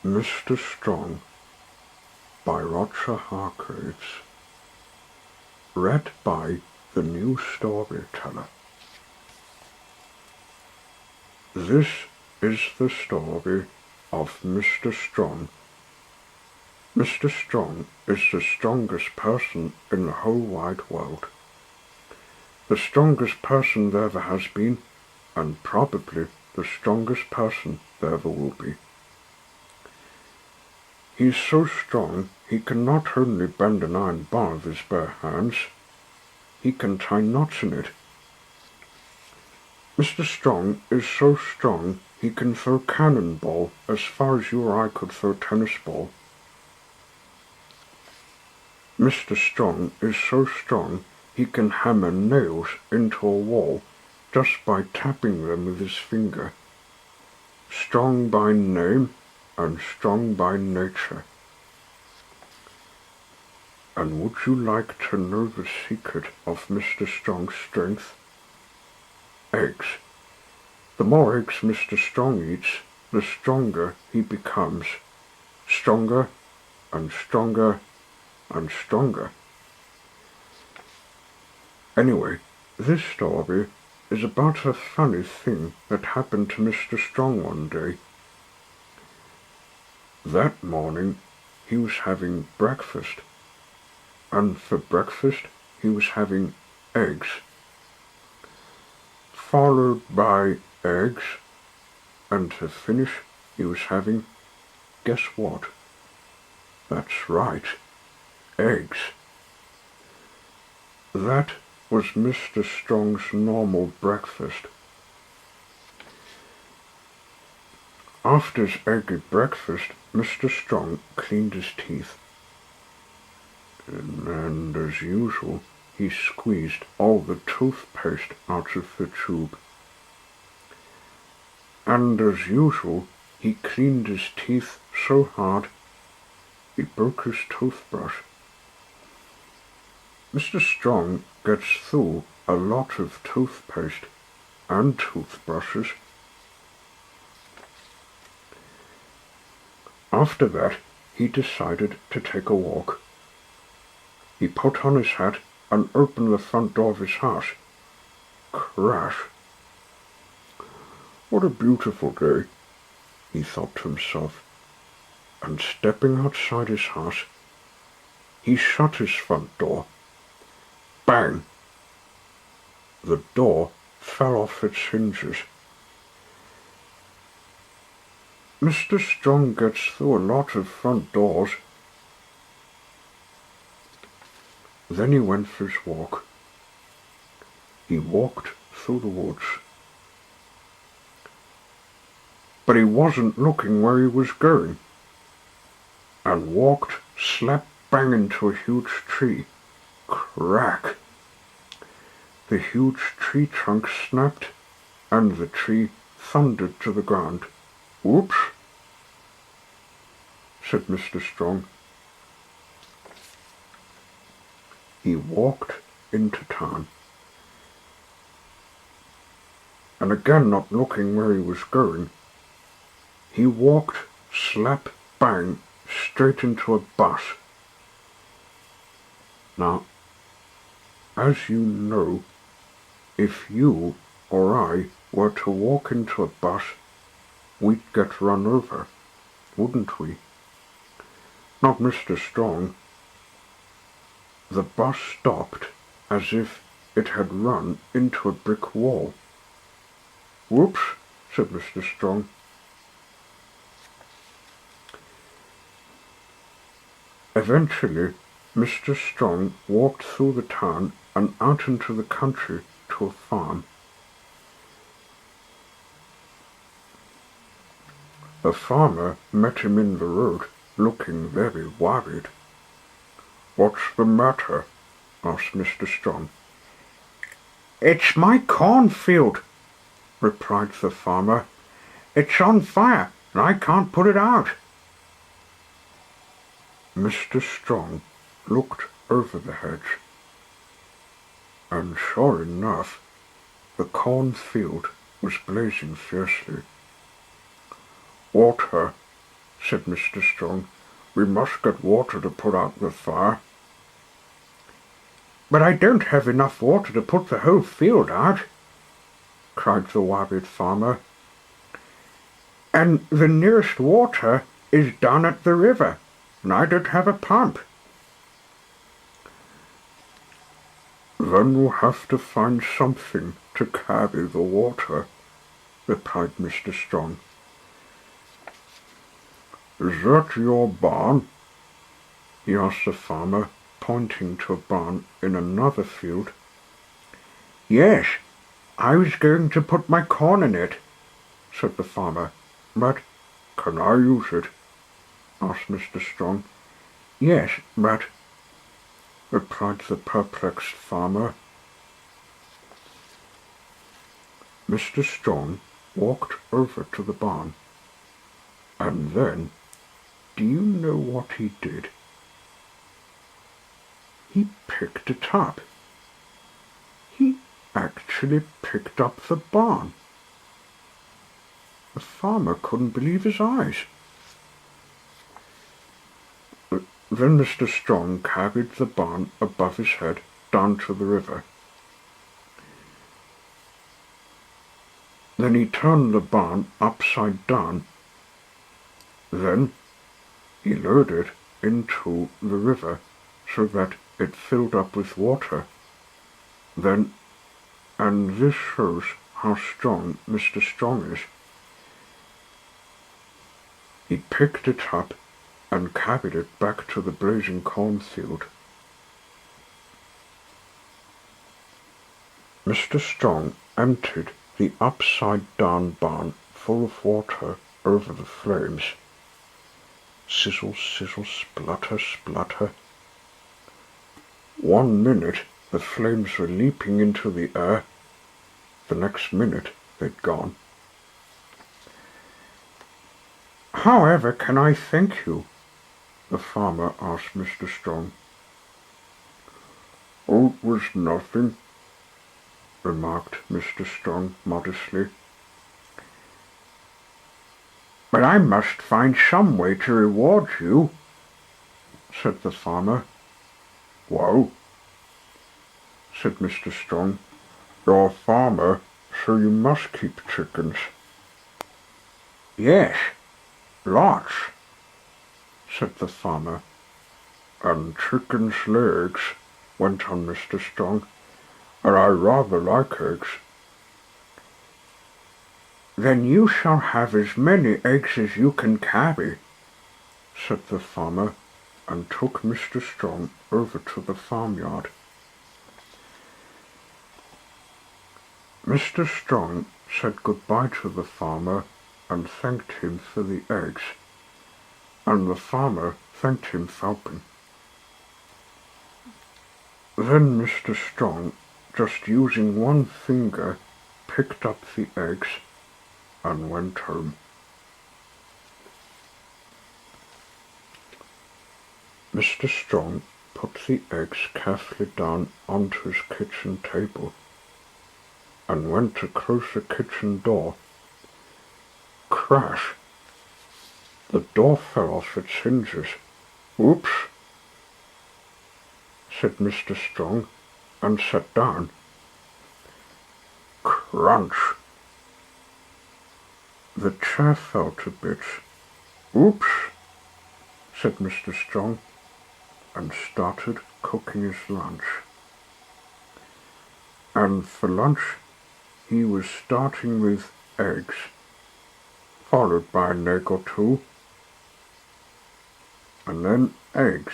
Mr. Strong by Roger Hargreaves. Read by the new storyteller. This is the story of Mr. Strong. Mr. Strong is the strongest person in the whole wide world. The strongest person there ever has been, and probably the strongest person there ever will be. He is so strong he can not only bend an iron bar with his bare hands, he can tie knots in it. Mr. Strong is so strong he can throw cannonball as far as you or I could throw tennis ball. Mr. Strong is so strong he can hammer nails into a wall just by tapping them with his finger. Strong by name and strong by nature. And would you like to know the secret of Mr. Strong's strength? Eggs. The more eggs Mr. Strong eats, the stronger he becomes. Stronger and stronger and stronger. Anyway, this story is about a funny thing that happened to Mr. Strong one day. That morning he was having breakfast, and for breakfast he was having eggs, followed by eggs, and to finish he was having, guess what? That's right, eggs. That was Mr. Strong's normal breakfast. After his eggy breakfast, Mr. Strong cleaned his teeth, and as usual, he squeezed all the toothpaste out of the tube. And as usual, he cleaned his teeth so hard, he broke his toothbrush. Mr. Strong gets through a lot of toothpaste and toothbrushes. After that, he decided to take a walk. He put on his hat and opened the front door of his house. Crash! What a beautiful day, he thought to himself, and stepping outside his house, he shut his front door. Bang! The door fell off its hinges. Mr. Strong gets through a lot of front doors. Then he went for his walk. He walked through the woods. But he wasn't looking where he was going, and walked slap bang into a huge tree. Crack! The huge tree trunk snapped, and the tree thundered to the ground. Whoops! Said Mr. Strong. He walked into town, and again not looking where he was going, he walked slap bang straight into a bus. Now, as you know, if you or I were to walk into a bus, we'd get run over, wouldn't we? Not Mr. Strong. The bus stopped as if it had run into a brick wall. Whoops, said Mr. Strong. Eventually, Mr. Strong walked through the town and out into the country to a farm. The farmer met him in the road, looking very worried. What's the matter? Asked Mr. Strong. It's my cornfield, replied the farmer. It's on fire, and I can't put it out. Mr. Strong looked over the hedge, and sure enough, the cornfield was blazing fiercely. Water, said Mr. Strong. "We must get water to put out the fire." "But I don't have enough water to put the whole field out," cried the worried farmer. "And the nearest water is down at the river, and I don't have a pump." "Then we'll have to find something to carry the water," replied Mr. Strong. "Is that your barn?" he asked the farmer, pointing to a barn in another field. "Yes, I was going to put my corn in it," said the farmer. "But—" "Can I use it?" asked Mr. Strong. "Yes, but—" replied the perplexed farmer. Mr. Strong walked over to the barn, and then, do you know what he did? He picked it up. He actually picked up the barn. The farmer couldn't believe his eyes. Then Mr. Strong carried the barn above his head down to the river. Then he turned the barn upside down. Then he lowered it into the river so that it filled up with water. Then, and this shows how strong Mr. Strong is, he picked it up and carried it back to the blazing cornfield. Mr. Strong emptied the upside-down barn full of water over the flames. Sizzle, sizzle, splutter, splutter. 1 minute the flames were leaping into the air. The next minute they'd gone. "However can I thank you?" the farmer asked Mr. Strong. "Oh, it was nothing," remarked Mr. Strong modestly. "But I must find some way to reward you," said the farmer. "Well," said Mr. Strong, "you're a farmer, so you must keep chickens." "Yes, lots," said the farmer. "And chickens lay eggs," went on Mr. Strong, "and I rather like eggs." "Then you shall have as many eggs as you can carry," said the farmer, and took Mr. Strong over to the farmyard. Mr. Strong said goodbye to the farmer and thanked him for the eggs, and the farmer thanked him for helping. Then Mr. Strong, just using one finger, picked up the eggs and went home. Mr. Strong put the eggs carefully down onto his kitchen table and went to close the kitchen door. Crash! The door fell off its hinges. "Oops!" said Mr. Strong, and sat down. Crunch! The chair fell to bits. "Oops!" said Mr. Strong, and started cooking his lunch. And for lunch he was starting with eggs, followed by an egg or two, and then eggs,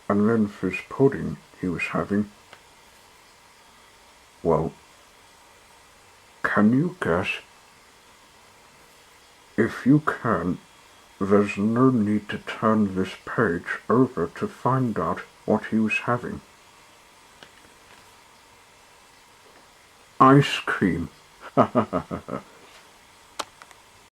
and then for his pudding he was having, well, can you guess? If you can, there's no need to turn this page over to find out what he was having. Ice cream.